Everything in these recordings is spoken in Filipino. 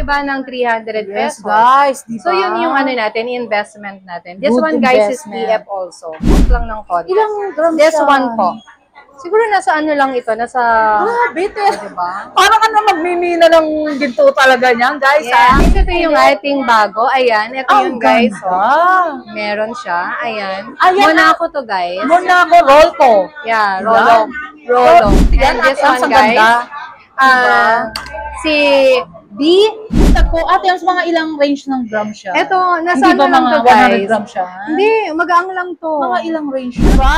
ba, ng 300 Yes, pesos. guys, di ba? So, yun yung ano natin, investment natin. This Good one, guys, is investment. PF also. Huwag lang ng konti. Ilang grams This siya? one po. Siguro nasa ano lang ito, nasa... Grabe, diba? Parang ka na magmimina ng ginto talaga niyan, guys, ha? Yes, ito yung ating bago. Ayan, ito yung guys. Ganda. Meron siya. Ayan. Ayan, Monaco to, guys. Monaco roll ko. Yeah, Yan. Rolo. Rolo. Yan, And this Ate Ams, one, ang guys. ganda. Si B. Ako, Ate Ams, mga ilang range ng gram siya? Ito, nasa Hindi ba ano lang mga to, guys? 100 gram siya? Hindi, magaang lang to. Mga ilang range, diba?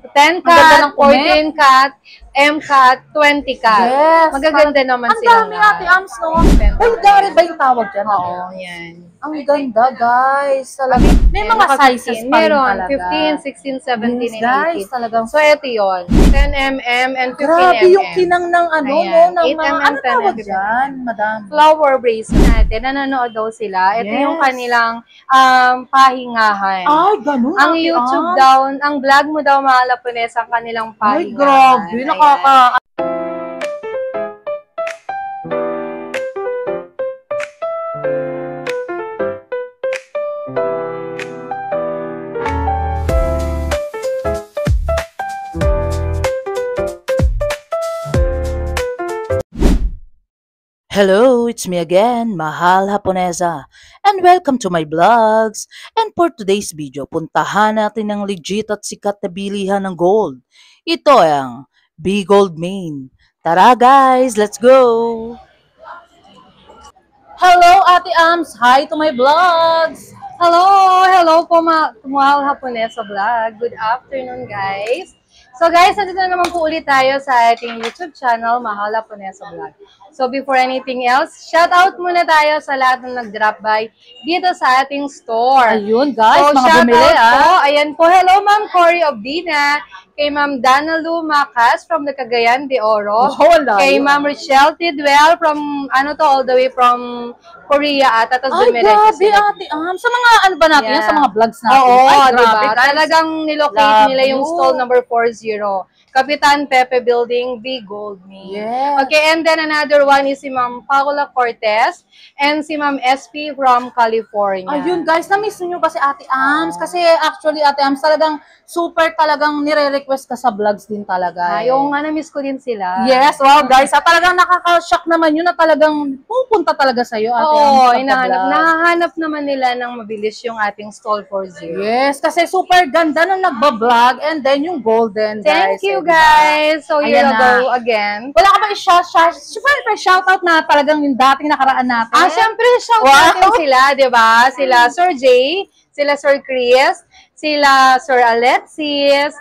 10 Ang ganda cat, ng kumet. 14 cat, M cat, 20 cat. Yes. Magaganda naman Ang silang dami, lahat. Ate Ams, no? Bulgari ba yung tawag dyan? Oo, yan. Ang ganda, guys. Talaga. May mga sizes pa rin Meron, talaga. 15, 16, 17, Yes, and guys, 18. talagang So, ito yun. 10mm and 15mm. grabe yung kinang ng ano, Ayan, no? Ng 8mm, mga, ano 10mm. tawag dyan, madam? Flower bracelet natin. Nanonood daw sila. Ito Yes. yung kanilang pahingahan. Ay, ganun. Ang Ate YouTube Ams. daw, ang vlog mo daw, mga Lapunes, ang kanilang Ay, pahingahan. grabe. Ayan. Nakaka... Hello, it's me again, Mahal Haponesa, and welcome to my vlogs. And for today's video, puntahan natin ang legit at sikat na bilihan ng gold. Ito ang B-Gold Main. Tara guys, let's go! Hello Ate Ams, hi to my vlogs! Hello po Mahal Haponesa Vlog. Good afternoon, guys. So guys, nandito na naman po ulit tayo sa ating YouTube channel, Mahal Haponesa Vlog. So before anything else, shout out muna tayo sa lahat ng nag-drop by dito sa ating store. Ayun guys, So mga shout bumili out po, ayan po, hello Ma'am Cory Obdina, kay Ma'am Dana Lu Macas from the Cagayan de Oro, kay Ma'am Richelle Tidwell from, all the way from Korea ata, tapos Ay, dumiretso grabe sila. Ate Ams. Sa mga ano ba natin yan? Yeah. Sa mga vlogs natin? Oo, Ay, diba? grabe guys. Talagang nilocate Love nila yung you. stall number 40. Kapitan Pepe Building, B Gold Me. Yes. Okay, and then another one is si Ma'am Paula Cortez and si Ma'am SP from California. Ayun guys, na-miss nyo ba si Ate Ams? Kasi actually Ate Ams talagang super talagang nire-request ka sa vlogs din talaga. Yung na-miss ko din sila. Yes, wow guys. Talagang nakaka-shock naman yun na talagang pupunta talaga sa'yo Ate Ams. Oo, pagka-vlog. nahahanap naman nila ng mabilis yung ating stall 40. Yes, kasi super ganda nung nagbablog and then yung golden guys. Thank you guys. So here Ayan I go again. Wala ka ba i-shoutout na talagang yung dating nakaraan natin? Syempre, shout Wow. natin sila, di ba? Sila Sir Jay, sila Sir Chris, sila Sir Alexis,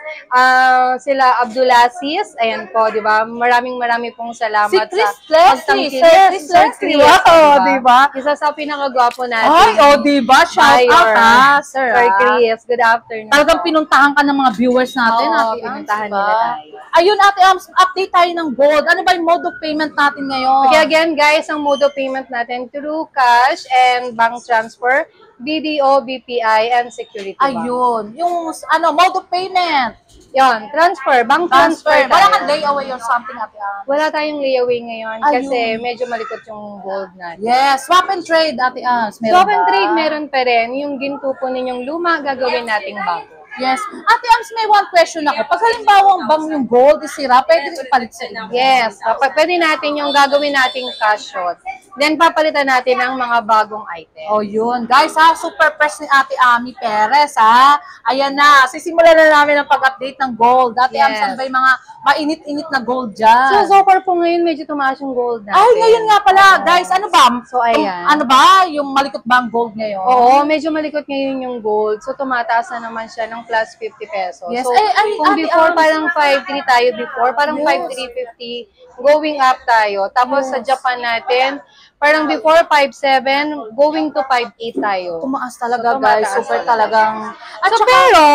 sila Abdulaziz, ayan po, di ba? Maraming pong salamat Si Chris sa Leslie, pagtangkin. Sir Yes, Chris Leslie, wow, di ba? Isa sa pinakagwapo natin. Ay, di ba? Shout out ha, sir. Sir Chris, good afternoon. Talagang pinuntahan ka ng mga viewers natin, Oo, Ate Ams, pinuntahan diba? nila tayo. Ayun, Ate Ams, update tayo ng gold. Ano ba yung mode of payment natin ngayon? Okay, again guys, ang mode of payment natin through cash and bank transfer, BDO, BPI, and security bank. Ayun, yung mode of payment. Yon, transfer, bank transfer. Wala tayo. kang layaway or something, Ate Ams. Wala tayong layaway ngayon Ayun. kasi medyo malikot yung gold natin. Yes, swap and trade, Ate Ams. Meron Swap and ba? trade meron pa rin. Yung ginto po ninyong luma, gagawin nating bago. Yes. Ate Ams, may one question ako. Pag halimbawa ang bang yung gold is sira, pwede rin ipalit sa inyo. Yes, pwede natin yung gagawin nating cash shot. Then papalitan natin ng mga bagong item. Oh, yun. Guys, ha, super fresh ni Ate Ami Perez, ha. Ayan na. Sisimulan na namin ang pag-update ng gold. Ate Ams, Yes. ano ba yung mga mainit-init na gold dyan? So far po ngayon, medyo tumaas yung gold natin. Ay, ngayon nga pala. Guys, ano ba? So, ayan. Ano ba? Yung malikot ba ang gold ngayon? Oo, medyo malikot ngayon yung gold. So, tumataas na naman siya ng plus 50 pesos. Yes. So, Ay, kung Ate before Ams. parang 5.3 tayo before, parang Yes. 5.350, going up tayo. Tapos sa Japan natin, parang before 5.7, going to 5.8 tayo. Tumaas talaga, So, guys. tumataas Super talaga. talagang... At So, saka, pero,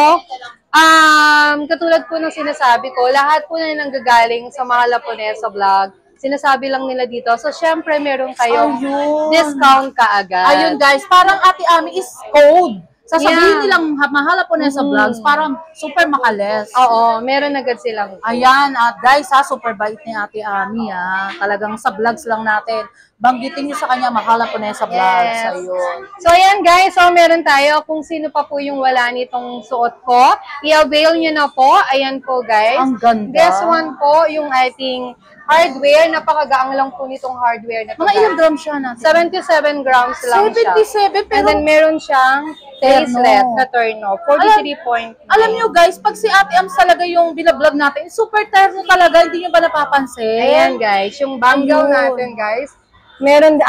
katulad po ng sinasabi ko, lahat po na nanggagaling sa mga Laponesa vlog, sinasabi lang nila dito. So, syempre, meron kayong Ayun. discount kaagad. ayun, guys. Parang Ate Ami is code. Sasabihin Yeah. nilang mahal po na sa vlogs, parang super makales. Oo, meron agad silang. Ayan, at guys ha, super bait ni Ate Ami ha. Talagang sa vlogs lang natin, banggitin nyo sa kanya, Mahal Haponesa Vlogs. Yes. Ayun. So, ayan guys. So, meron tayo. Kung sino pa po yung wala nitong suot ko, i-avail nyo na po. Ayan po guys. Ang ganda. This one po, yung ating hardware. Napakagaang lang po nitong hardware na to. Mga ilang guys. grams siya natin? 77 grams lang siya. 77, pero And then meron siyang bracelet na turno. 43.9. alam nyo guys, pag si Ate Ams talaga yung binablog natin, super terno talaga, hindi nyo ba napapansin? Ayan guys, yung bangle Ayun. natin guys. Meron,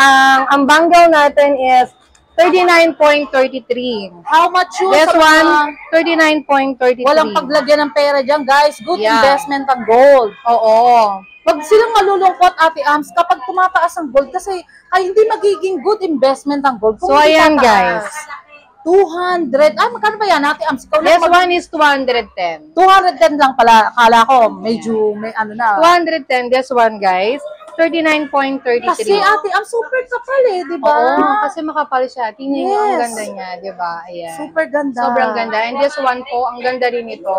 ang bangle natin is 39.33. How much yun? This sa mga one, 39.33. walang paglagyan ng pera dyan, guys. Good Yeah. investment ang gold. Oo. Wag silang malulungkot, Ate Ams, kapag tumataas ang gold kasi ay hindi magiging good investment ang gold. Kung So, hindi ayan tataas. guys. 200. Ay, magkano ba yan, Ate Ams? Ikaw This lang one is 210. 210 lang pala. Akala ko, medyo may ano na. 210, this one guys. 39.33. Kasi Ate Ams, super kapal eh, di ba? Oo, kasi makapal siya. Tingnan niyo ang Yes. ganda niya, di ba? Ayan. Super ganda. Sobrang ganda. And this one po, ang ganda rin ito.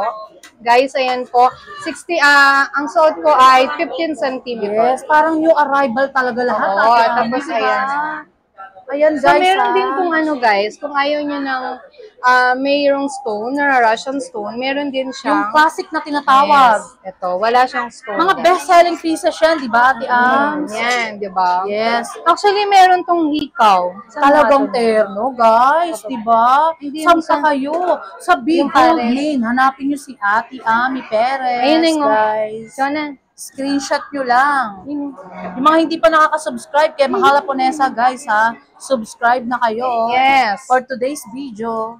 Guys, ayan po. 60, ang suot ko ay 15 centimeters. Yes, parang new arrival talaga lahat. Oo, Ate Ams, tapos di ba? ayan. Ayan guys. So, meron ah. din kung ano guys, kung ayaw nyo ng mayroong stone, na Russian stone, meron din Yung siyang classic na tinatawag. Yes, ito, wala siyang stone. Mga best-selling pieces yan, di ba, Ate Ams? Yan, di ba? Yes. Actually, meron tong hikaw. Saan Talagang natin? terno, guys, di ba? Hindi Saan yung pa kayo? Sa Big yung Pares. Gold Main, hanapin nyo si Ate Ami Perez, Ayun na yung- guys. So, na, Screenshot nyo lang. yun. Yung mga hindi pa nakaka-subscribe kay Mahal Haponesa, guys, ha? Subscribe na kayo. Yes. For today's video.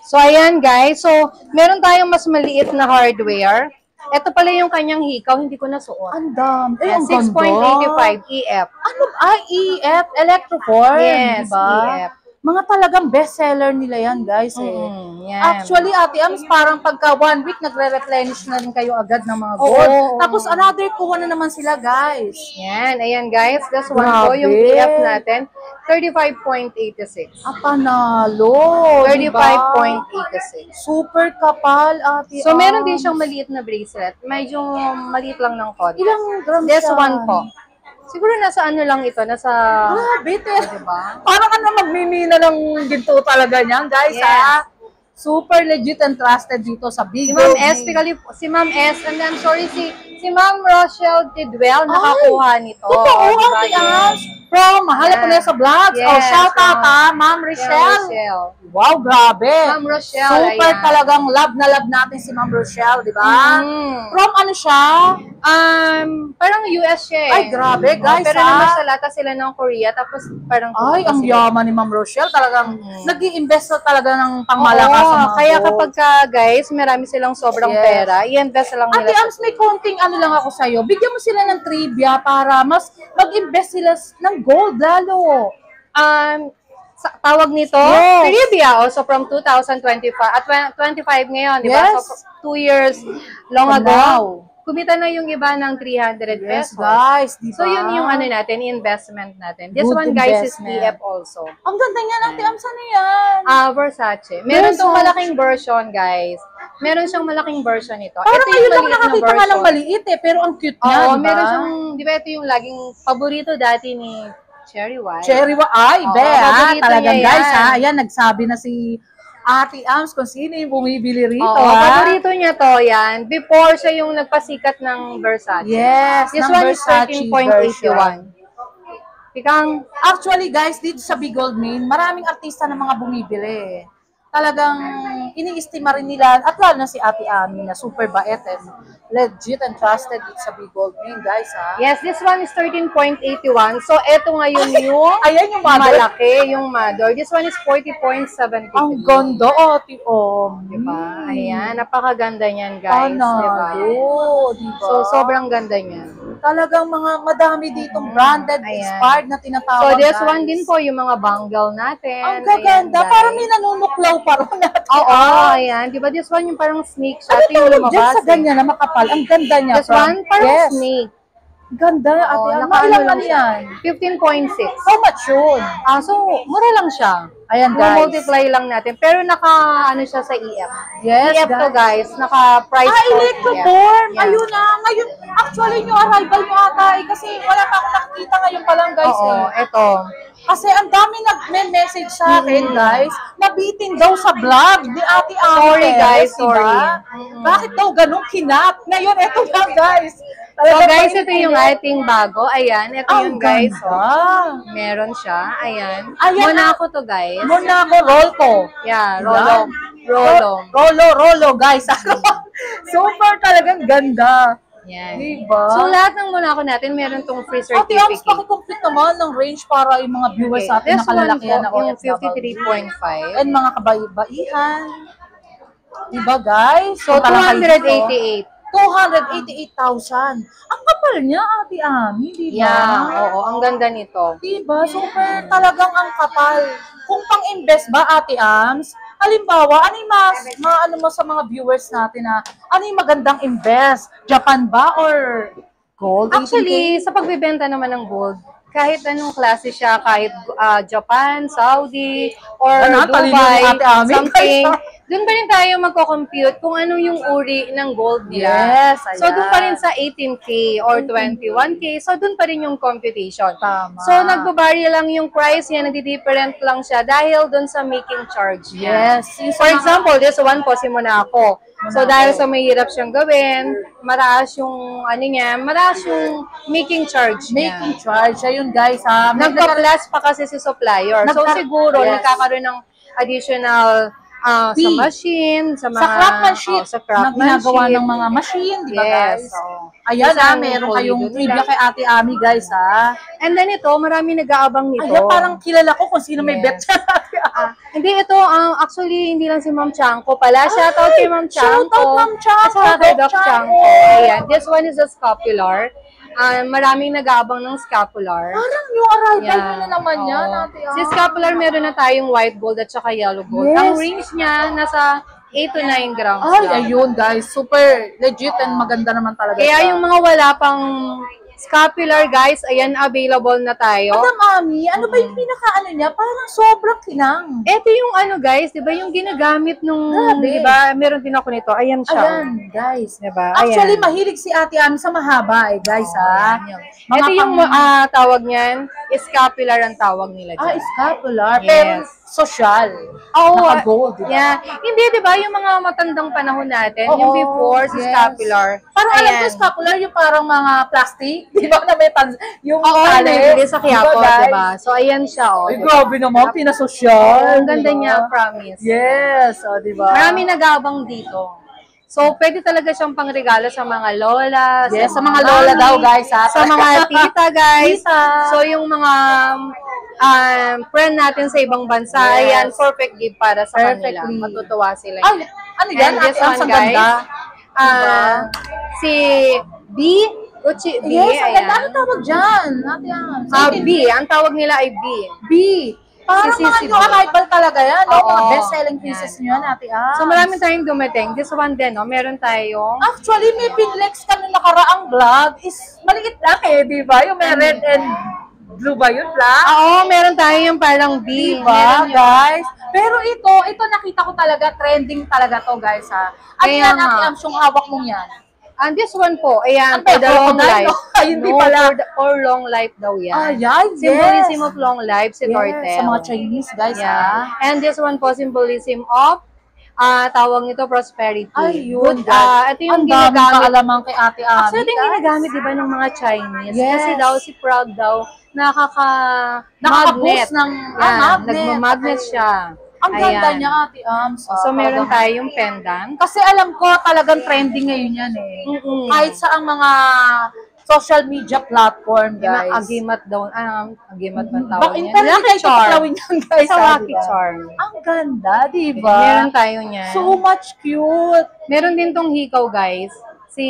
So, ayan guys. So, meron tayong mas maliit na hardware. Ito pala yung kanyang hikaw, hindi ko nasuot. Ang dami. Eh, Ayan, ang ganda. 6.85 EF. Ano? EF, Electroform, Yes, diba? EF. Mga talagang bestseller nila yan, guys, eh. Yan. Actually, Ate Ams, parang pagka 1 week, nagre-replenish na rin kayo agad ng mga Oo, gold. oo. Tapos another kuha na naman sila, guys. Yan, ayan guys. This one po, Grabe. yung EF natin, 35.86. Panalo, diba? 35.86. Super kapal, Ate So, meron din Ams. siyang maliit na bracelet. Medyo maliit lang ng konti. Ilang grams This siya? one po. Siguro nasa ano lang ito, nasa... Grabe, Diba? Parang ka na magmimina ng ginto talaga niyan, guys, Yes. ha? Super legit and trusted dito sa Si Big Ma'am Gold S, si Ma'am S, and I'm sorry, si Ma'am Rochelle Tidwell, nakakuha nito. Totoo, Diba? Ate Ams. From Mahal Yan. Haponesa Vlogs. Yes, Oh, shout out, from- ha, Ma'am Ma'am Rochelle. Rochelle. Wow, grabe. Ma'am Rochelle, Super ayan. talagang love na love natin si Ma'am Rochelle, di ba? Mm. From ano siya? Parang US siya eh. Ay, grabe, guys, Pero ha? naman sa lata sila ng Korea, tapos parang... Ay, ang sila. yaman ni Ma'am Rochelle. Talagang Mm. nag-i-invest na talaga ng pangmalakas Oo, sa mga kaya gold. kapag guys, marami silang sobrang Yes. pera, i-invest lang Ate nila. Ams, may konting ano lang ako sa'yo. Bigyan mo sila ng trivia para mas mag-invest sila ng gold lalo. Tawag nito, Yes. trivia, also from 2025, at 25 ngayon, di ba? Yes. So, 2 years long From ago, now. kumita na yung iba ng 300 Yes, pesos. guys, di ba? So, yun yung ano natin, investment natin. This Good one, guys, is investment. EF also. Ang ganda niya, Ate Ams, ano yan? Versace. Meron tong Versace. malaking version, guys. Meron siyang malaking version nito. Parang Ito yung ngayon lang maliit na nakakita nga ng version. maliit eh, pero ang cute niya, Oo, di ba? meron siyang, di ba ito yung laging paborito dati ni Cherry White? Cherry ay, Oo, be, ha? paborito Talagang niya guys, yan. ha? Ayan, nagsabi na si Ate Ams kung sino yung bumibili rito, Oo, ha? paborito niya to, yan. Before siya yung nagpasikat ng Versace. Yes, This ng one is Versace 13.81. Pikang, Actually, guys, dito sa Big Gold Main, maraming artista na mga bumibili. Talagang iniistima rin nila, at lalo na si Ate Ami na super bait and legit and trusted dito sa Big Gold Main, guys, ha? yes, this one is 13.81. So, eto ngayon yung Ayan yung mother. malaki, yung mother. This one is 40.72. Ang ganda, Ate Om. Diba? Ayan, napakaganda niyan, guys. Diba? Panalo, diba? So, sobrang ganda niyan. Talagang mga madami ditong branded, Ayan. inspired na So, tinatawag, this guys. one din po, yung mga bangle natin. Ang gaganda. Ayan, Parang guys. may nanunuklaw pa rin natin. Oo, ayan. Di ba this one yung parang snake siya? Ano Ito yung tawag dyan lumabas. sa ganyan na makapal? Ang ganda niya. This one, parang yes. snake. Ganda, Ate Oo, Ana. nakaano Ilang lang ano siya. yan? 15.6. How much yun? So, mura lang siya. Ayan, guys. multiply lang natin. Pero ano siya sa EF. Yes, EF to, guys. Naka-price for Electroform. Yeah. Ayun na. Ngayon, actually, yung arrival nyo ata eh, kasi wala pa akong nakikita ngayon pa lang guys Oo, eh. eto. Kasi ang dami nag-message sa akin guys, nabitin daw sa vlog ni Ate Ami. Sorry, guys, Diba? sorry. Bakit daw ganun kinat? Ngayon, eto na guys. So guys, ito yung ating bago. Ayan, ito yung guys. Ganda. Oh, meron siya. Ayan. Ayan, Monaco to guys. Monaco Rolto. Yeah, Yan. Rolo. Rolo, guys. Super talagang ganda. Yan. Diba? So lahat ng Monaco natin, meron tong free Ate Ams, certificate. pakicomplete naman ng range para yung mga viewers sa atin This one nakalalakihan na po, yung OFW. 53.5. And mga kabaihan. Diba guys? So, 288. 288,000. Ang kapal niya, Ate Ami, diba? Yeah, oo, ang ganda nito. Diba? Super talagang ang kapal. Kung pang-invest ba, Ate Ams, halimbawa, ano yung ano mo sa mga viewers natin na ano yung magandang invest? Japan ba or gold? Actually, sa pagbebenta naman ng gold, kahit anong klase siya, kahit Japan, Saudi, or talino Dubai, ni Ate Ami, something, guys. doon pa rin tayo magko-compute kung ano yung uri ng gold nila. Yes, ayan. So, doon pa rin sa 18K or 21K, so doon pa rin yung computation. Tama. So, nagbabari lang yung price niya, nagdi-different lang siya dahil doon sa making charge niya. Yes. Yung For example, this one po si Monaco. So, dahil sa mahirap siyang gawin, maraas yung, maraas yung making charge niya. making charge. Ayun guys ha. Nagpa-plus pa kasi si supplier. So, siguro, Yes. nagkakaroon ng additional sa Fee. machine, sa mga... sa craftsmanship sa na ginagawa ng mga machine, di ba Yes. guys? oo. Ayan Isang meron polygon kayong nila. trivia kay Ate Ami guys ha. And then ito, marami nag-aabang nito. Ayan, parang kilala ko kung sino may bet Yes. sa Ate Ami. Hindi, ito, actually, hindi lang si Ma'am Chanko pala. Shoutout kay Ma'am Chanko. Shoutout, Ma'am Chanko. At saka kay Doc Doc Chanko. Chanko. Ayan. This one is a scapular. Maraming nag-aabang ng scapular. Parang yung arrival Yeah. mo na naman Oo. yan, Ate Ami. Si scapular, meron na tayong white gold at saka yellow gold. Yes. Ang range niya, nasa 8 to 9 grams Ay, lang. ayun guys. Super legit and maganda naman talaga Kaya siya. yung mga wala pang scapular, guys, ayan, available na tayo. Madam Ami, ano ba yung pinaka-ano niya? Parang sobrang kinang. Ito yung ano, guys, di ba, yung ginagamit nung, Grabe. di ba, meron din ako nito. Ayan siya. Ayan, guys. Diba? Actually, Ayan. mahilig si Ate Ami sa mahaba eh, guys ha. Mga Ito yung pang- tawag niyan, scapular ang tawag nila dyan. scapular. Yes. Pero social. Oo, Naka-gold, diba? yeah. Hindi, di ba, yung mga matandang panahon natin, Oo, yung before, si yes. scapular. Parang alam ko, Ayan. scapular yung parang mga plastic. Di ba na may yung Oo, tali. nabibili sa Quiapo, guys? di ba? So, ayan siya, oh. Ay, grabe naman, pinasosyal. Ang ganda diba? niya, promise. Yes, o, di ba? Marami nag-aabang dito. So, pwede talaga siyang pangregalo sa mga lola. Yes, sa mga lola mami, daw, guys, ha? Sa mga tita, guys. Tita. So, yung mga friend natin sa ibang bansa, Yes. ayan, perfect gift para sa kanila. Perfectly. Matutuwa sila. Ay, ano yan? And this Ate Am, one, ang guys, ganda. si B, Uchi B, Yes, ang ganda. ayan. Ano tawag dyan? Ate Am. B, ang tawag nila ay B. B. Parang Si mga Sisi new B. arrival talaga yan. No? Oo. Mga best-selling pieces Yan. nyo yan, Ate Am. So, marami tayong dumating. This one din, no? Meron tayong Actually, may pinlex ka nung nakaraang vlog is maliit lang eh, di ba? Yung may red and blue ba yun vlog? Oo, meron tayo yung parang B. Diba, Meron yung- guys? Pero ito nakita ko talaga, trending talaga to, guys, ha? Ano Kaya yan, nga. Ate Am, yung hawak mong yan? And this one po, ayan, Ano for ba, the long crocodile, life. no? Ay, hindi pala. For long life daw yan. Ayan, Symbolism of long life, si Yes, Tortel. sa mga Chinese, guys, Yeah. ha? And this one po, symbolism of, tawag nito, prosperity. Ayun, Ito yung ang daming ginagamit. kaalaman kay Ate Ami, Actually, ito yung guys. ginagamit, di ba, ng mga Chinese. Yes. Kasi daw, si Proud daw, nakaka-magnet. Nakaka-boost ng Yan, magnet. nagmamagnet Okay. siya. Ang ganda Ayan. niya, Ate Am. So, meron tayong pendant. Kasi alam ko talagang trending ngayon yan eh. Mm-mm. Kahit sa ang mga social media platform, Yung mga guys. agimat daw, agimat man Bak tawag in niya. pero hindi Lucky kayo charm. tutuklawin yan, guys. Sa ha, Lucky diba? charm. Ang ganda, di ba? Meron tayo niyan. So much cute. Meron din tong hikaw, guys. Si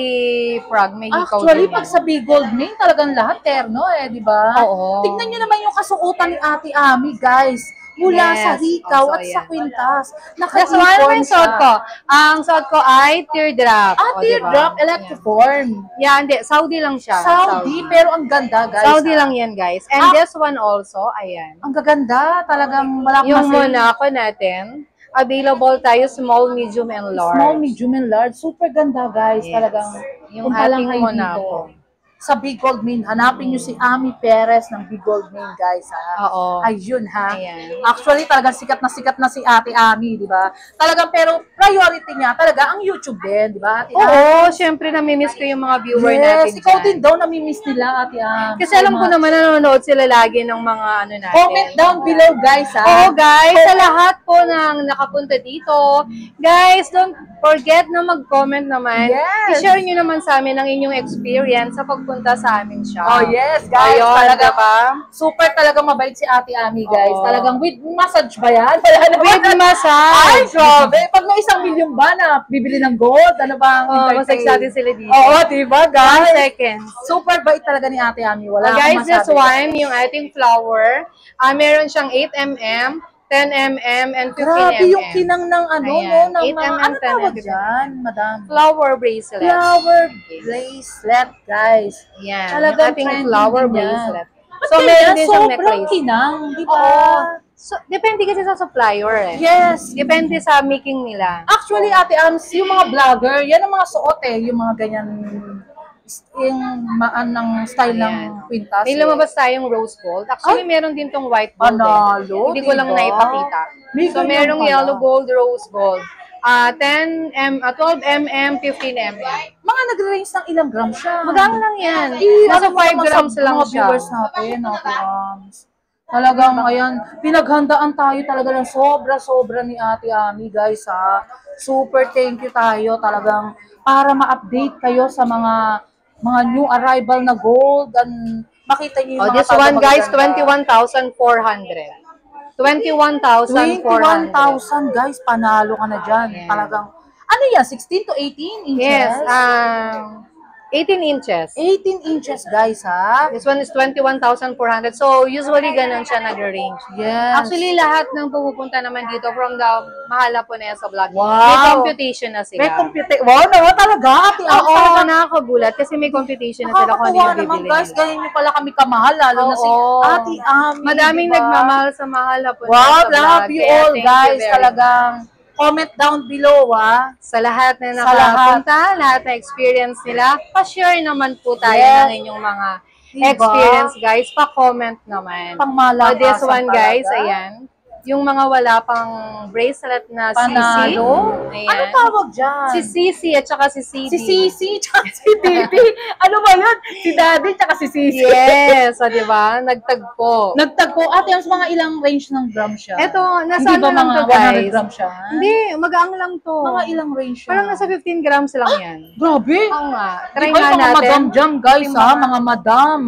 Frog, may hikaw Actually, din pag yan. sa Big Gold Main, talagang lahat terno eh, di ba? Oo. Tignan nyo naman yung kasuotan ni Ate Ami, guys. Mula Yes, sa hikaw also at sa yan. kwintas. That's why ano yung suot ko? Ang suot ko ay teardrop. Ah, O, teardrop diba? electroform. Yeah, hindi. Saudi lang siya. Saudi, pero ang ganda, guys. Saudi ha? lang yan, guys. And Ah. this one also, ayan. Ang gaganda, talagang wala akong Yung masay- Monaco natin, available tayo small, medium, and large. Small, medium, and large. Super ganda, guys. Yes. Talagang Yung punta lang ating kayo Monaco. dito. sa Big Gold Main. Hanapin nyo si Ami Perez ng Big Gold Main, guys, ha? Oo. Ayun, ha? Ayan. Actually, talagang sikat na si Ate Ami, di ba? Talagang, pero priority niya talaga ang YouTube din, di ba, Ate Ami? Oo, syempre namimiss ko yung mga viewer natin Yes, ikaw dyan. din daw namimiss nila, Ate Ami. Kasi alam ko naman nanonood sila lagi ng mga ano natin. Comment down below, guys, ha? Oo, guys, sa lahat po ng nakapunta dito, guys, don't forget na mag-comment naman. Yes. I-share nyo naman sa amin ang inyong experience sa pagpunta sa amin shop. Oh, yes, guys. Ayun, talaga diba? Super talaga mabait si Ate Ami, guys. Oo. Talagang with massage ba yan? Wala na ba? With massage. Ay, grabe. Pag may 1 million ba na bibili ng gold, ano ba ang Oh, entertain? massage natin sila dito. Oo, diba, 1 guys? second. Super bait talaga ni Ate Ami. Wala akong Guys, this masabi. one, yung ating flower, meron siyang 8mm, 10mm, and 15mm. Grabe yung kinang ng ano, Ayan, no? Ng 8 mga, mm, ano 10 tawag mm. dyan, madam? Flower bracelet. Flower bracelet, guys. Yan, Talagang yung ating trending flower din yan. bracelet. Ba't So, kaya meron din siyang sobrang necklace. kinang, di ba? Oo. So, depende kasi sa supplier eh. Yes. Depende sa making nila. Actually, Ate Ams, yung mga vlogger, yan ang mga suot eh, yung mga ganyan, yung maan ng style ng Ayan. kwintas. May lumabas tayong rose gold. Actually, meron din tong white gold. Panalo, Hindi ko lang diba? naipakita. May So, ganyan merong pala. yellow gold, rose gold. 12mm, 15mm. Mga nag-range ng ilang grams siya. Magkano lang yan? Ano Nasa 5 naman grams sa lang mga siya. viewers natin, Ate Ams. Talagang, ayan, pinaghandaan tayo talaga ng sobra-sobra ni Ate Ami, guys, ha. Super thank you tayo talagang para ma-update kayo sa mga new arrival na gold and makita niyo yung Oh, mga this one guys, magaganda. 21,400. 21,400. 21,000, guys, panalo ka na dyan. Yeah. Talagang, ano yan, 16 to 18 inches? Yes, 18 inches. 18 inches, guys, ha? This one is 21,400. So, usually ganun siya nag-range. Yes. Actually, lahat ng pupunta naman dito from the Mahala Ponesa vlog, Wow. may computation na sila. May computer. Wow, naman talaga, Ate Ams. Oo, talagang nakakagulat kasi may computation na sila kung ano nakakatuwa yung naman, bibili guys. nila. Ganyan nyo pala kami kamahal, lalo na si Oo. Ate Ami. Madaming diba? nagmamahal sa Mahala Ponesa Wow, vlog. love you Kaya all, thank you guys. very Talagang comment down below, ha. sa lahat na Sa lahat. nakapunta, lahat na experience nila, pa-share naman po tayo Yes. ng inyong mga Diba? experience, guys. Pa-comment naman. Pangmalakasan This one, guys, talaga. ayan. Yung mga wala pang bracelet na Panalo. Ayan. Ano tawag dyan? Si Sisi at saka si CD. Si Sisi, tsaka si Bibi. Ano ba yun? Si Daddy, tsaka si Sisi. Yes, o diba? Nagtagpo. Nagtagpo. Ate, ang mga ilang range ng gram siya? Eto, nasa Hindi ba ano lang mga to, 100 guys? gram siya? Hindi, magaang lang to. Mga ilang range siya? Parang nasa 15 grams lang yan. Grabe. Oo nga. Di Try ba nga yung mga natin. madam dyan, guys, Yung ha? Mga madam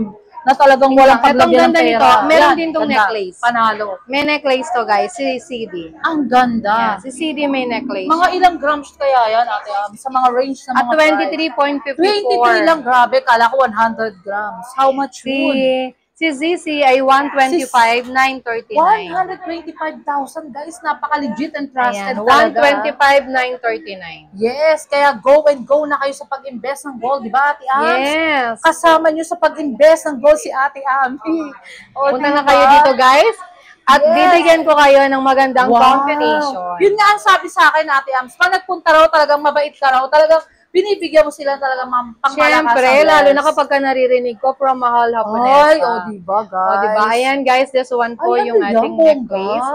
na talagang walang Etong paglagyan ng ganda pera. nito, meron Yan, din tong ganda. necklace. Panalo. May necklace to, guys. Si CD. Ang ganda. Yeah, si CD may necklace. Mga ilang grams kaya yan, Ate Am? Sa mga range ng At mga price. 23 23.54. lang, grabe. Kala ko 100 grams. How much yun? Si ZC ay 125,939. 125,000, guys. Napaka-legit and trusted Ayan, talaga. 125,939. Yes, kaya go and go na kayo sa pag-invest ng gold, di ba, Ate Am? Yes. Kasama nyo sa pag-invest ng gold si Ate Ami. O, Punta diba? na kayo dito, guys. At Yes. bibigyan ko kayo ng magandang combination. Yun nga ang sabi sa akin, Ate Ams. Pag nagpunta raw, talagang mabait ka raw. Talagang binibigyan mo sila talagang pangmalakasan. Siyempre, lalo na kapag ka naririnig ko from Mahal Haponesa. Ay, o diba, guys? O, diba? Ayan, guys, this one po Ay, yung ano yan, ating bongga. necklace.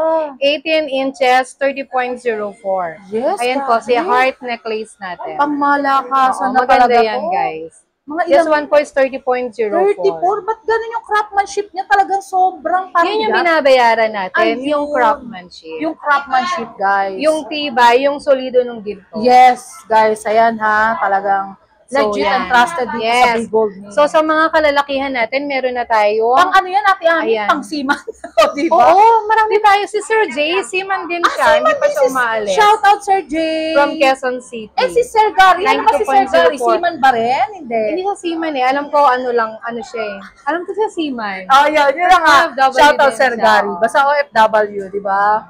18 inches, 30.04. Yes, Ayan po, si grabe. heart necklace natin. Pangmalakasan Oo, na maganda talaga yan, to. guys. Mga This one po is 30.04. 34? Ba't ganun yung craftsmanship niya? Talagang sobrang Yun yung pangbigat. binabayaran natin, Ayun. yung craftsmanship. Yung craftsmanship, guys. Yung tibay, yung solido ng ginto. Yes, guys. Ayan ha. Talagang So, legit yan. and trusted dito sa Yes. Big Gold Main. So, sa mga kalalakihan natin, meron na tayo. pang ano yan, Ate Ami? Ayan. Pang seaman. O, diba? Oo, marami tayo. Si Sir Jay, seaman din siya. Hindi pa siya umaalis. Shout out, Sir Jay. From Quezon City. Eh, si Sir Gary. Ano ba si Sir Gary? 92.04. Seaman ba rin? Hindi. Hindi siya seaman eh. Alam ko ano siya eh. Alam ko siya seaman. Oh, yun na nga. OFW Shout out, din Sir siya. Gary. Basta OFW, di ba?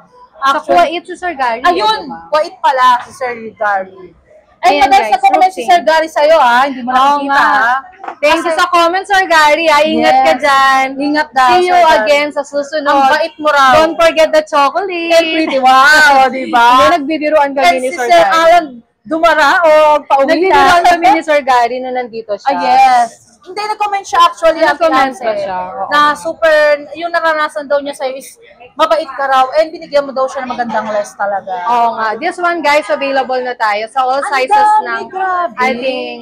Sa Kuwait si Sir Gary. Ayun, diba? wait pala si Sir Gary. Ay, Ayan, madalas guys, nagko-comment si roofing. Sir Gary sa'yo, ha? Hindi mo Oo nakikita, nga. ha? Thank you Kasi- sa comments, Sir Gary. Ingat Yes. ka dyan. Ingat daw, See you Sir Gary. again sa Ang susunod. bait mo raw. Don't forget the chocolate. And pretty, wow, di ba? Hindi, nagbibiruan kami And ni si Sir Sir Gary. Alan Dumara, o pauwi na. Nagbibiruan kami ni Sir Gary na nandito siya. Ah, yes. Hindi, nag-comment siya actually. Nag-comment ba siya? Oo. Na super, yung naranasan daw niya sa'yo is mabait ka raw and binigyan mo daw siya ng magandang less talaga. Oo nga. This one, guys, available na tayo sa all Ang sizes dami, ng grabe. ating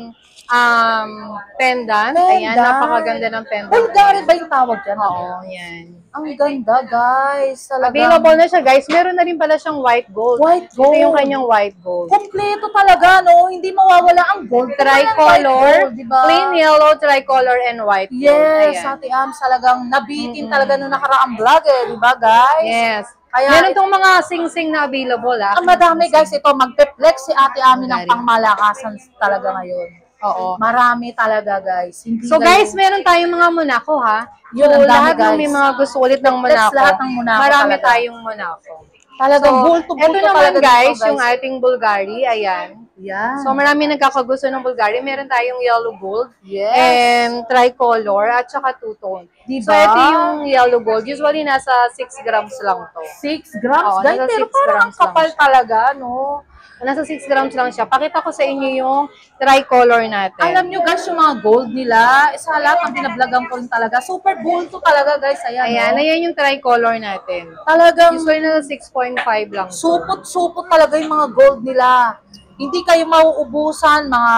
pendant. Ayan, napakaganda ng pendant. Bulgari ba yung tawag dyan? Oo, yan. Ang ganda, guys. Talagang Available na siya, guys. Meron na rin pala siyang white gold. White gold. Ito yung kanyang white gold. kompleto talaga, no? Hindi mawawala ang gold. Tricolor, Diba? plain yellow, tricolor, and white gold. Yes, Ayan. Ate Ams, talagang nabitin talaga nung nakaraang vlog eh, di ba guys? Yes. Kaya, Meron tong mga sing-sing na available, ang madami guys, ito, magpe-flex si Ate Ami ng pangmalakasan talaga ngayon. Oo. Marami talaga guys. Hindi So guys, meron tayong mga Monaco ha. Yun, So ang dami, lahat ng guys. may mga gusto ulit ng Monaco. Lahat ng Monaco Marami talaga. tayong Monaco. talagang So, bulto-bulto ito naman talaga guys, dito, yung ating Bulgari, ayan. Yan. So marami nagkakagusto ng Bulgari. Meron tayong yellow gold, Yes. and tricolor, at saka two-tone. Diba? So ito yung yellow gold. Usually nasa 6 grams lang to. 6 grams, Oo, guys. nasa Pero 6 parang ang grams lang kapal siya. talaga, no? Nasa 6 grams lang siya. Pakita ko sa inyo yung tricolor natin. Alam nyo guys, yung mga gold nila, isa lahat ang binablagan ko rin talaga. Super bulto talaga guys, ayan. Ayan, no? ayan yung tricolor natin. Talagang Usually nasa 6.5 lang. to. supot-supot talaga yung mga gold nila. Hindi kayo mauubusan, mga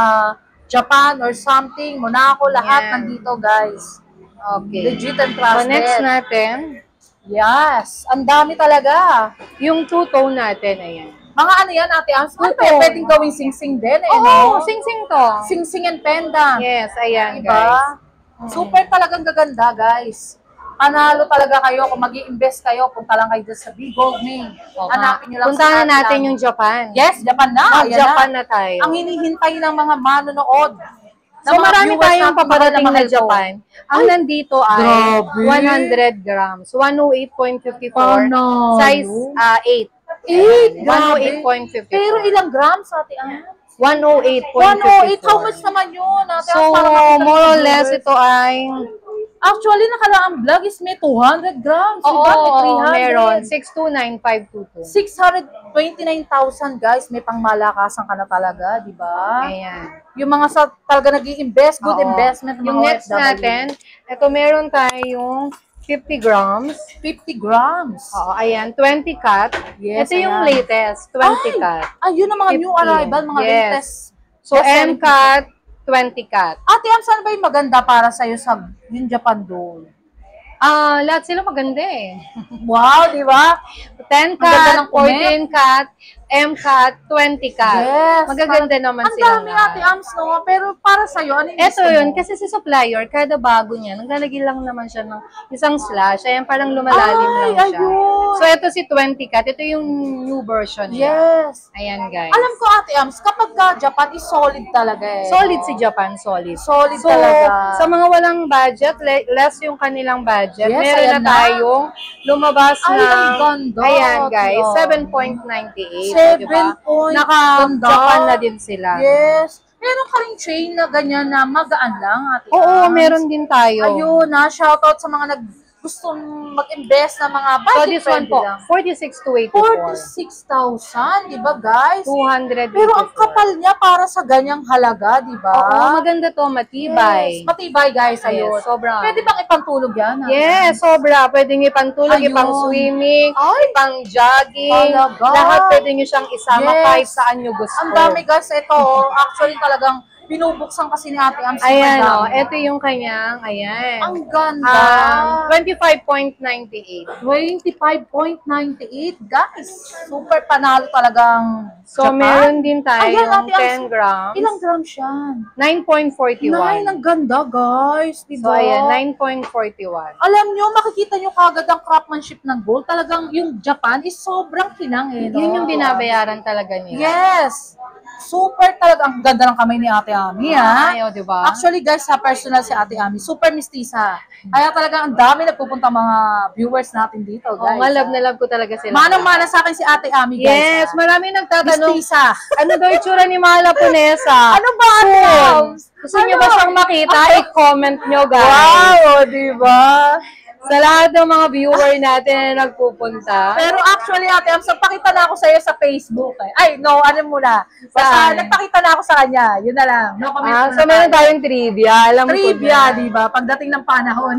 Japan or something, Monaco, lahat Yan. nandito guys. Okay. Legit and So trusted. next natin, Yes, ang dami talaga. yung two-tone natin, ayan. Mga ano yan, Ate Ams? Ano Ito. pwedeng gawing sing-sing din, eh, Oo, no? sing-sing to. Sing-sing and pendant. Yes, ayan Diba? guys. Super talagang gaganda, guys. Panalo talaga kayo kung mag-i-invest kayo, punta lang kayo dyan sa Big Gold Main. Hanapin nyo lang Puntahan Ate natin Ams. yung Japan. Yes, Japan na. Ayan Japan na tayo. Ang hinihintay ng mga manonood. So marami tayong paparating na Japan. Ang nandito ay grabe. 100 grams. 108.54. Panalo. Size 8. 8, grabe. 108.54. Pero ilang grams, Ate Ams? 108.54. 108, how much naman yun, Ate So, Ams? Para makita ng more or less, viewers. ito ay... Actually, nakalaang vlog is may 200 grams. Oo, diba? May 300. meron. 629,522. 629,000 guys, may pangmalakasan ka na talaga, di ba? Ayan. Yung mga sa talaga nag-i-invest, good Oo. investment ng Yung mga next OFW. natin, ito meron tayong 50 grams. 50 grams. Oo, ayan. 20 cut. Yes, Ito yung ayan. latest. 20 cut. Ayun ang mga new 50. arrival, mga Yes. latest. So, best-selling M cut, 20 cut. Ate Am, saan ba yung maganda para sa'yo sa yung Japan doll? Lahat sila maganda eh. Wow, di ba? 10 Maganda ng cut, 14 cut, M cut, 20 cut. Yes. Magaganda naman Ang sila. dami, Ate Ams, no? Pero para sa'yo, ano yung Ito gusto yun, mo? kasi si supplier, kada bago niya, naglalagay lang naman siya ng isang slash. Ayan, parang lumalalim Ay, lang siya. ayun. So, ito si 20 cut. Ito yung new version niya. Yes. Ayan, guys. Alam ko, Ate Ams, kapag ka Japan is solid talaga eh. Solid si Japan, solid. Solid So, talaga. sa mga walang budget, less yung kanilang budget, Yes, meron ayan na na. tayong lumabas Ay, ng, ang ganda. ayan guys, Oh. 7.98. Diba? 7 Naka-Japan na din sila. Yes. Meron ka ring chain na ganyan na magaan lang, Ate Oo, Ams. meron din tayo. Ayun, shoutout sa mga gustong mag-invest na mga So, budget this one friendly po, lang. 46 to 84. 46,000, di ba guys? 200. Pero ang kapal niya para sa ganyang halaga, di ba? Oo, maganda to, matibay. Yes, matibay guys, ayun. Yes, sobra. Pwede bang ipantulog yan? Yes, sobra. Pwedeng ipantulog, Ayun. ipang swimming, Ay, ipang jogging. talaga. Lahat pwede nyo siyang isama Yes. kahit saan nyo gusto. ang dami guys, ito, actually talagang binubuksan kasi ni Ate Am. Ayan o, ito yung kanyang, ayan. Ang ganda. 25.98. 25.98, guys. Super panalo talagang So, Japan. meron din Ayan, tayong Ate Am, 10 grams. Ilang grams yan? 9.41. Ang ganda, guys. Diba? So, ayan, 9.41. Alam nyo, makikita nyo kagad ang craftsmanship ng gold. Talagang yung Japan is sobrang kinang eh. No? Yun yung binabayaran talaga nila. Yes. Super talaga. Ang ganda ng kamay ni Ate Ami, ha? Ayaw, di ba? Actually, guys, sa personal si Ate Ami, super mistisa. Kaya talaga ang dami nagpupunta mga viewers natin dito, Oo, guys. nga, love na love ko talaga sila. Manang-mana sa akin si Ate Ami, guys. Yes, marami nagtatanong, Mistisa. ano daw itsura ni Mahal Japonesa? Ano ba, Ate Ami? Gusto niyo ba siyang makita? I-comment niyo, guys. Wow, di ba? Sa lahat ng mga viewer natin na nagpupunta. Pero actually, Ate Ams, nagpakita na ako sa iyo sa Facebook. Eh. Ay, no, ano muna. Basta Saan? nagpakita na ako sa kanya. Yun na lang. No comment So meron tayong trivia. Alam trivia, ko di ba? Pagdating ng panahon.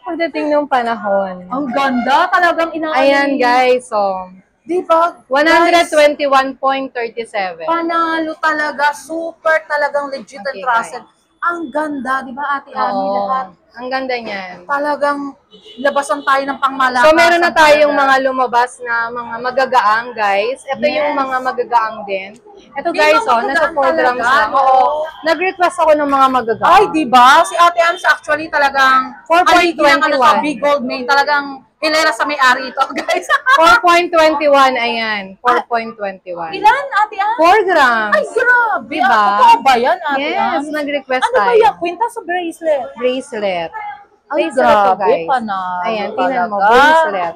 pagdating ng panahon. Ang ganda. Talagang inaano. Ayan guys, so Di ba? 121.37. Panalo talaga. Super talagang legit and Okay, trusted. Ang ganda, di ba, Ate Ami? Lahat. Ang ganda niyan. Talagang labasan tayo ng pangmalakasan. So, meron na tayong talaga. mga lumabas na mga magagaang, guys. Ito yung mga magagaang din. Ito, Di guys, ba nasa magagaang 4 grams talaga? lang. Oo. Nag-request ako ng mga magagaang. Ay, di ba? Si Ate Ams actually talagang 4.21. sa Big Gold Main. Talagang hilera sa may-ari ito, guys. 4.21, ayan. 4.21. Ilan, Ate Ams? 4 grams. Ay, grabe. Diba? Totoo ba yan, Ate Yes, Ams? nag-request Ano ba tayo. yan? Kwintas o bracelet? Bracelet. Ay, Bracelet to, grabe. guys. Panalo Ayan, tingnan mo. talaga. Bracelet.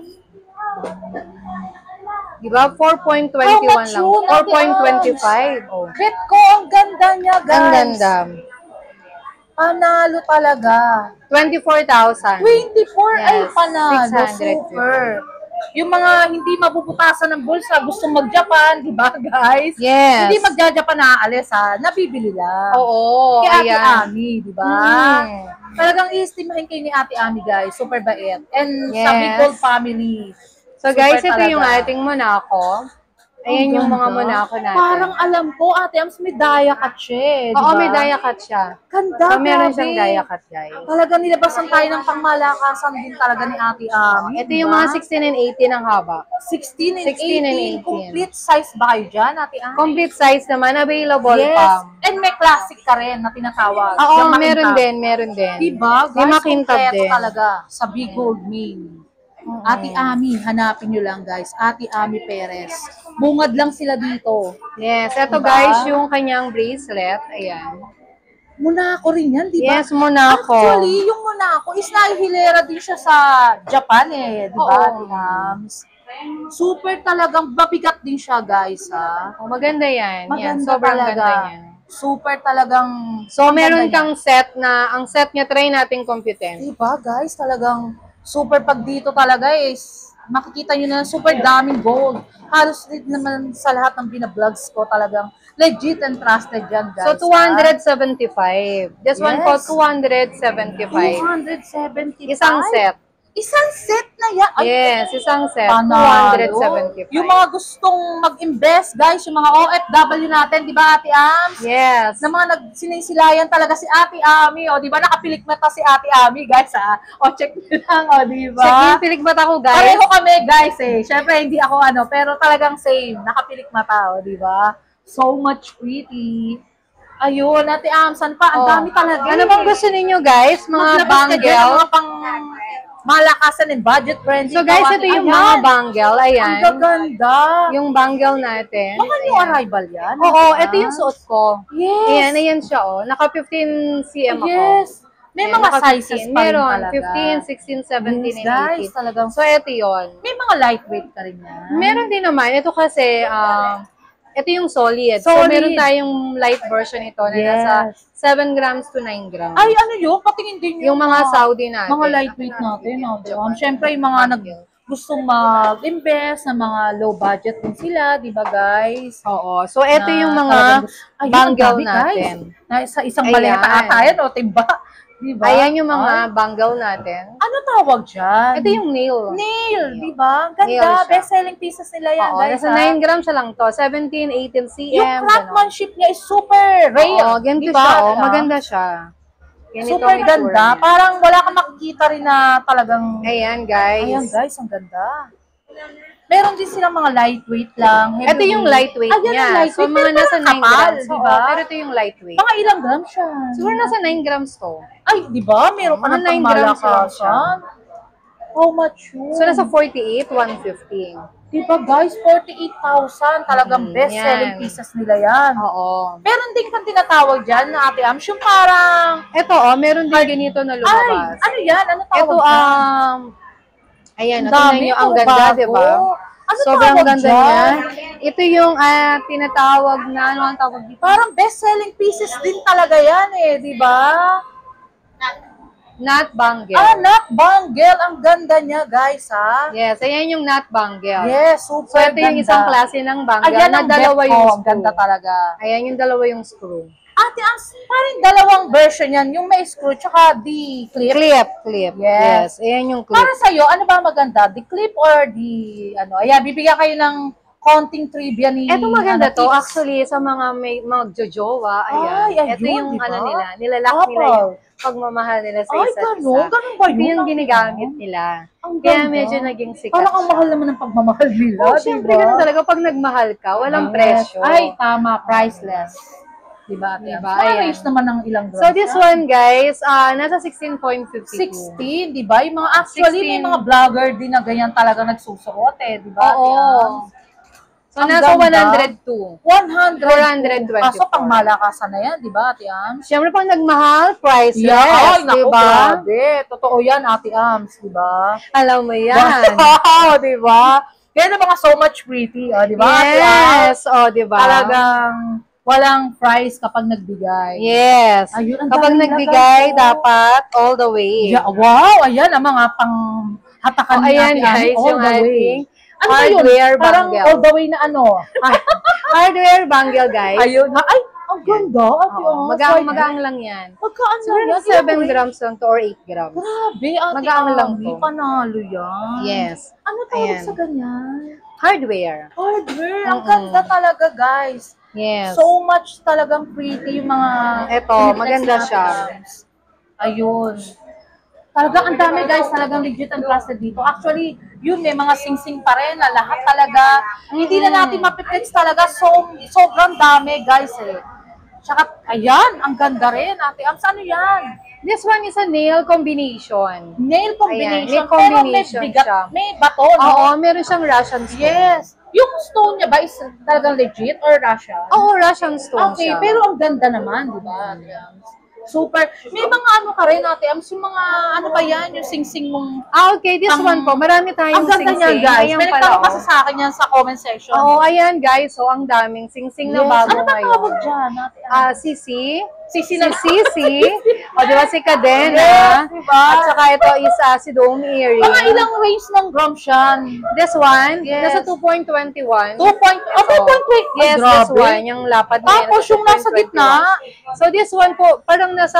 Diba? 4.21 lang. 4.25. Oh. Bet ko, ang ganda niya, guys. Ang ganda. Panalo talaga. 24,000. 24 ay Yes, panalo. 650. Super. Yung mga hindi mabubutasan ng bulsa, gustong mag-Japan, di ba, guys? Yes. Hindi magja-Japan naaalis, ha? Nabibili lang. Oo, Kay Ate ayan. Ami, di ba? Hmm. Talagang i-estimahin kayo ni Ate Ami, guys. Super bait. And sa Yes. Big Gold family. So super guys, ito talaga. yung ating Monaco. Ayan yung mga Monaco natin. Parang alam ko, Ate Ams, may daya cut siya, di Oo, ba? may dia cut siya. Ganda, So meron grabe. siyang dia cut, guys. Talaga nilabasan tayo ng pangmalakasan din talaga ni Ate Ami. Ito yung mga 16 and 18 ang haba. 16 and 16 and 18. 18. Complete size ba kayo dyan, Ate Ami? Complete size naman, available Yes. pa. And may classic ka rin na tinatawag. Oo, Yung meron makintab. din, meron din. Diba? May Guys, makintab kompleto din. talaga sa Big Gold Main. Ate Ami, hanapin nyo lang, guys. Ate Ami Perez. Bungad lang sila dito. Yes, ito Diba? guys, yung kanyang bracelet. Ayan. Monaco rin yan, di ba? Yes, Monaco. Actually, yung Monaco is nahihilera din siya sa Japan di ba? Oo. Ams? Super talagang mabigat din siya, guys, ha? Oh, maganda yan. Yan, Maganda sobrang talaga. ganda yan. Super talagang... So, ang meron ganda kang set na, ang set niya, try nating niya. computent. Diba, guys? Talagang super pag dito talaga is makikita nyo na super daming gold. Halos din naman sa lahat ng binablogs ko talagang legit and trusted yan, guys. So, 275. This one Yes. cost 275. 275? Isang set. Isang set na yan? Ay, Yes, isang set. panalo. 275. Yung mga gustong mag-invest, guys, yung mga OFW natin, di ba, Ate Ams? Yes. Na mga sinisilayan talaga si Ate Ami, o di ba, nakapilik mata si Ate Ami, guys, ha? O, check nyo lang, o, di ba? Check yung pilikbat ako, guys. Pareho kami, guys, eh. Siyempre, hindi ako pero talagang same. Nakapilik mata, o, di ba? So much pretty. Ayun, Ate Ams, saan pa? Ang Oh. dami talaga. Ano bang gusto ninyo, guys? Mga Maglabas ka dyan, bangle? mga pang malakasan and budget branding. So, guys, ito yung mga bangle. Ayan. Ang gaganda. Yung bangle natin. Mga new arrival yan. Oo, ito yung suot ko. Yes. Ayan, ayan siya, oh. Naka 15 cm ako. Yes. May Ayan, mga naka sizes 15. pa rin Meron, talaga. 15, 16, 17, Yes, and guys, 18. talagang So, ito yun. may mga lightweight ka rin yan. Meron din naman. Ito kasi, ito yung solid. So, Solid. meron tayong light version ito na Yes. nasa 7 grams to 9 grams. Ay, ano yun? Patingin din yung mga Saudi natin. mga lightweight natin. Siyempre, yung mga gustong mag-invest na mga low budget din sila, di ba, guys? Oo. So, ito yung mga Ayun, bangle ang dami, natin. Guys. Na sa isang Ayan. maleta ata yan, o, timba. Di ba? Ayan yung mga Ay, bangle natin. ano tawag dyan? Ito yung nail. Nail, di ba? Nail Ganda. siya. Best-selling pieces nila yan, Oo, guys. nasa ha? 9 grams siya lang to. 17, 18 cm. Yung craftsmanship niya is super rare. Oo, ganito di ba? siya. Oh, Diba? maganda siya. Ganito Super ang itsura ganda. niya. Parang wala kang makikita rin na talagang... Ayan, guys. Ayan, guys, ang ganda. Meron din silang mga lightweight lang. Ito yung lightweight Ayan, niya. yung lightweight. So, mga Pero nasa parang 9 kapal, grams. di Oo, ba? pero ito yung lightweight. Mga ilang grams siya? Siguro nasa 9 grams to. Ay, di ba? Meron ka Mga ng 9 grams lang siya. pangmalakasan. How much yun? So, nasa 48, 115. Di ba, guys? 48,000. Talagang best-selling yan. pieces nila yan. Oo. Meron din kang tinatawag dyan na Ate Ams, yung parang... Ito, oh, meron din ganito na Ay, lumabas. ano yan? Ano tawag Ito, dyan? ayan, Ang tingnan dami, nyo, ang puro ganda, bago. di ba? Ano Sobrang tawag ganda dyan? niya. Ito yung tinatawag na, ano ang tawag dito? Parang best-selling pieces din talaga yan di ba? Nut bangle. Ah, nut bangle. Ang ganda niya, guys, ha? Yes, ayan yung nut bangle. Yes, So, super ito yung isang klase ng bangle Ayan na ang dalawa bet ko. yung Ang screw. ganda talaga. Ayan yung dalawa yung screw. Ate, parang dalawang version yan. Yung may screw, tsaka the clip. Clip. Yes. Ayan yung clip. Para sa'yo, ano ba maganda? The clip or the, ano? Ayan, bibigyan kayo ng konting trivia ni... Ito maganda ano, to. tips. Actually, sa mga may magjojowa, ayan. Ay, ayun, Ito yung diba? ano nila. Nilalak nila Couple. yung pagmamahal nila sa Ay, isa't gano'n? isa. Ganun ba yun? Ito yung ginagamit nila. Ang Kaya ganda. medyo naging sikat Parang ang siya. mahal naman ng pagmamahal nila, Oh, syempre, ganun talaga. Pag nagmahal ka, walang Yes. presyo. Ay, tama. Priceless. Diba? Diba? Sa Ayan. range naman ng ilang grams. So, this one, guys, nasa 16.52. 16, di ba? Yung mga, actually, may 16. mga vlogger din na ganyan talaga nagsusuot eh, di ba? Oo. Yan. So, Ang nasa ganda. 102. 424. 424. Kaso pang malakasan na yan, di ba, Ate Ams? Siyempre, pag nagmahal, priceless. Ay, naku, diba? grabe. Totoo yan, Ate Ams, di ba? Alam mo yan. Wow, di ba? Kaya na mga so much pretty, di ba, Ate Ams? Yes. O, diba? Talagang walang price kapag nagbigay. Yes. Ayun, ang Kapag daming nagbigay, lagay, oh. dapat all the way. Yeah, wow, ayan ang mga pang hatakan Oh, ni ayan, Ate Ams, guys, all yung the way. ating Ano ba yun? hardware Parang bangle. all the way na ano? Hardware bangle, guys. Ayun. Ay, ang ganda. Ate Oo, Ams. magang lang yan. Magkaan Siguro lang yan? 7 Ilang grams lang to or 8 grams. Grabe, Ate Magaang lang Ami, to. panalo yan. Yes. Ano tawag Ayan. sa ganyan? Hardware. Hardware. Ang Mm-mm. ganda talaga, guys. Yes. So much talagang pretty yung mga... Eto, piniplex maganda natin, siya. Ams. Ayun. Talagang ang dami, guys. Talagang legit and trusted dito. Actually, yun, may mga sing-sing pa rin na lahat talaga. Hindi na natin mapiplex talaga. Sobrang dami, guys, eh. Tsaka, ayan, ang ganda rin, Ate Ams. Ano yan? This one is a nail combination. Nail combination. Ayan, may combination pero may bigat, siya. may bato, no? Oo, meron siyang Russian stone. Yes. Yung stone niya ba is talagang legit or Russian? Oo, Russian stone Okay, siya. pero ang ganda naman, di ba? Ate Ams? Super. May mga ano ka rin, Ate Ams, yung mga, ano ba yan, yung sing-sing mong... Okay, this one po, marami tayong Ang ganda niyan, sing-sing. guys. Ayan May pala, nagtanong kasi oh. sa akin yan sa comment section. Oo, ayan guys. So, ang daming sing-sing na Yes. bago Ano ba ngayon. tawag dyan, Ate Ams? Sisi. Sisi Si na. Sisi. O, di ba si Cadena? Yes, diba? At saka ito is si Dome Earring. Mga ilang range ng grams yan? This one, Yes. nasa 2.21. 2 point, oh, 2.3. Yes, this one, yung lapad niya. Tapos yung nasa 2.21. gitna, So, this one po, parang nasa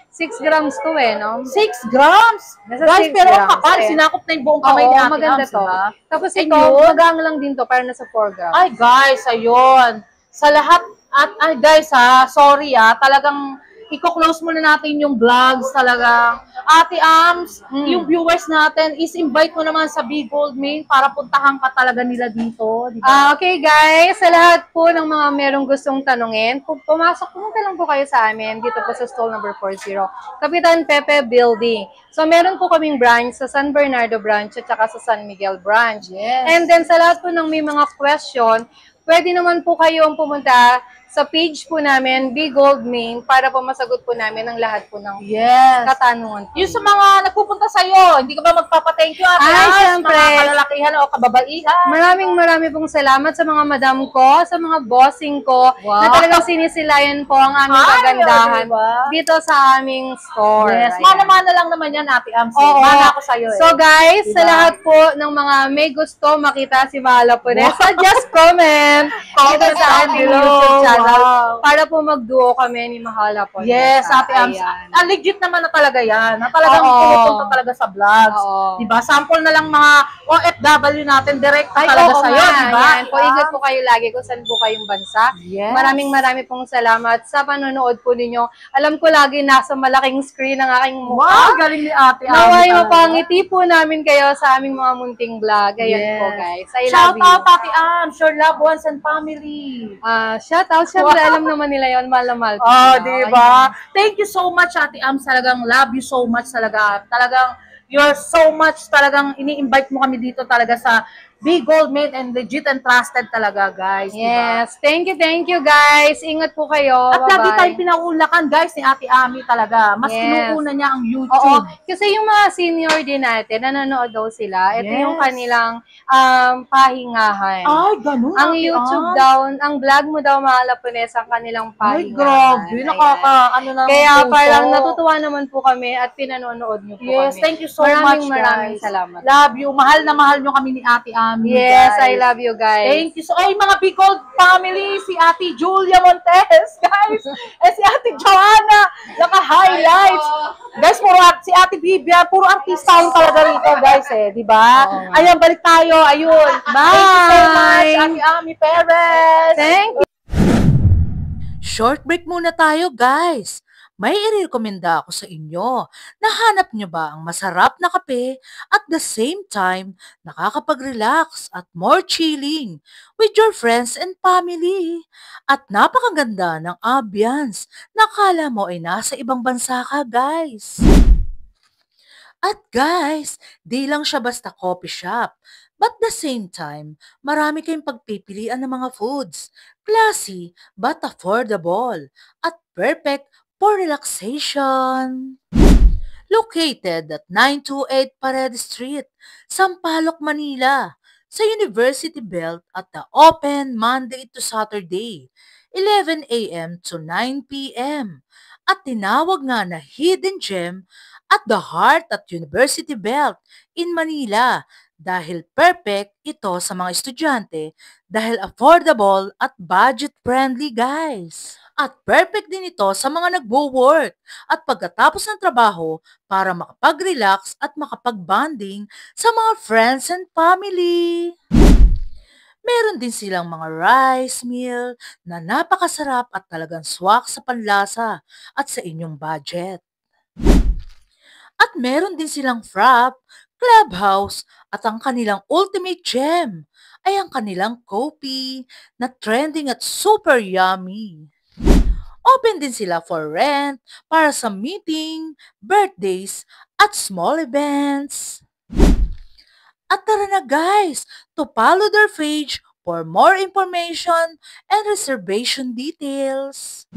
6 grams to eh, no? 6 grams. Nasa Guys, 6 pero ang grams, kapal, eh. sinakop na yung buong kamay ni Oo, Ate maganda Ams, to. diba? Tapos And ito, yun? magang lang din to, parang nasa 4 grams. Ay, guys, ayun. Sa lahat, ay, guys, sorry, talagang i-close muna natin yung vlogs talaga. Ate Ams, yung viewers natin, is-invite mo naman sa Big Gold Main para puntahan ka talaga nila dito, di ba? Okay guys, sa lahat po ng mga merong gustong tanungin, pumunta lang po kayo sa amin dito po sa stall number 40, Kapitan Pepe Building. So meron po kaming branch sa San Bernardo branch at saka sa San Miguel branch. Yes. And then sa lahat po ng may mga question, pwede naman po kayong pumunta sa page po namin, Big Gold Main, para po masagot po namin ang lahat po ng Yes. katanungan po. Yung sa mga nagpupunta sa'yo, hindi ka ba magpapa-thank you, Ate Ay, Ams? syempre. Mga kalalakihan o kababaihan. Marami pong salamat sa mga madam ko, sa mga bossing ko, Wow. na talagang sinisilayan po ang aming Ay, kagandahan diba? dito sa aming store. Yes, Ayan. mana-mana lang naman yan, Ate Ams. Oo. Mana ako sa'yo eh. So guys, Diba? sa lahat po ng mga may gusto makita si Mahala Ponesa, just comment dito sa ating below. YouTube channel Wow. para po mag-duo kami ni Mahala Ponesa. Yes, Ate Ams. Ayan. Legit naman na talaga yan. Na talagang Oo. pumupunta talaga sa vlogs. Oo. Diba? Sample na lang mga OFW natin, direct Ay, talaga oo sa'yo, nga. diba? Yan. Po, ingat po kayo lagi kung saan po kayong bansa. Yes. Marami pong salamat sa panonood po ninyo. Alam ko lagi nasa malaking screen ang aking Wow, mukha. galing ni Ate Ams. Naway talaga. mapangiti po namin kayo sa aming mga munting vlog. Ayan Yes. po guys. I Shout love you. out, Ate Ams, your loved ones and family. Shout out. Siyempre, alam naman nila yon, mahal na mahal ko Oh, sila. di ba? Thank you so much, Ate Ams. Talagang love you so much talaga. Talagang you're so much talagang ini-invite mo kami dito talaga sa Be Gold made and legit and trusted talaga, guys. Yes. Thank you guys. Ingat po kayo. At lagi Bye-bye. tayong pinaulakan, guys, ni Ate Ami talaga. Mas Yes. inuuna niya ang Oo. YouTube. Kasi yung mga senior din natin, nanonood daw sila. Ito yung Yes. kanilang pahingahan. Ay, ganun. Ang Ate YouTube Am. daw, ang vlog mo daw, Mahal Hapones, ang kanilang Ay, pahingahan. grabe. Ayan. Nakaka-ano na Kaya puso. parang natutuwa naman po kami at pinanonood niyo po Yes, kami. thank you so much, Maraming guys. salamat. Love you. Mahal na mahal nyo kami ni Ate Ami, Yes, guys. I love you guys. Thank you. So, ay, mga Be Gold family, si Ate Julia Montes, guys. Si Ate Joanna, naka-highlights. Guys, si Ate Bibia, puro artista yung talaga rito, guys, di ba? Oo nga. Ayan, balik tayo. Ayun. Bye. Thank you so much, Ate Ami Perez. Thank you. Short break muna tayo, guys. May irekomenda ako sa inyo. Nahanap nyo ba ang masarap na kape at the same time nakakapag-relax at more chilling with your friends and family? At napakaganda ng ambience na akala mo ay nasa ibang bansa ka, guys. At guys, di lang siya basta coffee shop. But the same time, marami kayong pagpipilian ng mga foods. Classy but affordable at perfect for relaxation. Located at 928 Paredes Street, Sampaloc, Manila, sa University Belt at the open Monday to Saturday, 11 a.m. to 9 p.m. At tinawag nga na Hidden Gem at the heart at University Belt in Manila dahil perfect ito sa mga estudyante dahil affordable at budget-friendly, guys. At perfect din ito sa mga nagwo-work at pagkatapos ng trabaho para makapag-relax at makapag-bonding sa mga friends and family. Meron din silang mga rice meal na napakasarap at talagang swak sa panlasa at sa inyong budget. At meron din silang frap, clubhouse at ang kanilang ultimate gem ay ang kanilang coffee na trending at super yummy. Open din sila for rent para sa meeting, birthdays at small events. At tara na guys, to follow their page for more information and reservation details.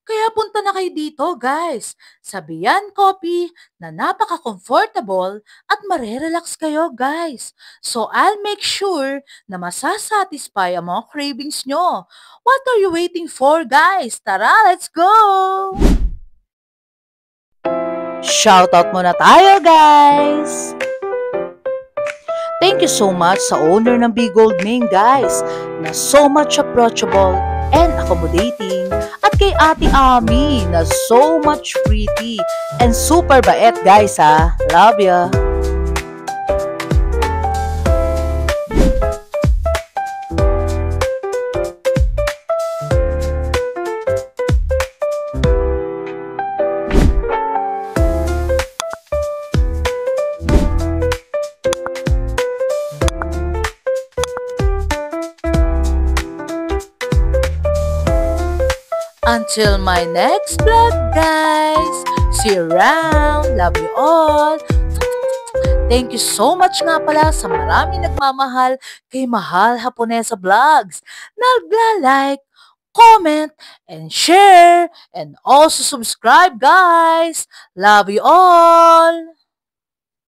Kaya punta na kayo dito guys, sa Bian Coffee na napaka-comfortable at marerelax kayo guys. So I'll make sure na masasatisfy ang mga cravings nyo. What are you waiting for guys? Tara, let's go! Shoutout muna tayo guys! Thank you so much sa owner ng Be Gold Main guys na so much approachable and accommodating at kay Ate Ami na so much pretty and super bait guys ha. Love ya! Until my next vlog, guys. See you around. Love you all. Thank you so much nga pala sa marami nagmamahal kay Mahal Haponesa Vlogs. Nagla-like, comment, and share, and also subscribe, guys. Love you all.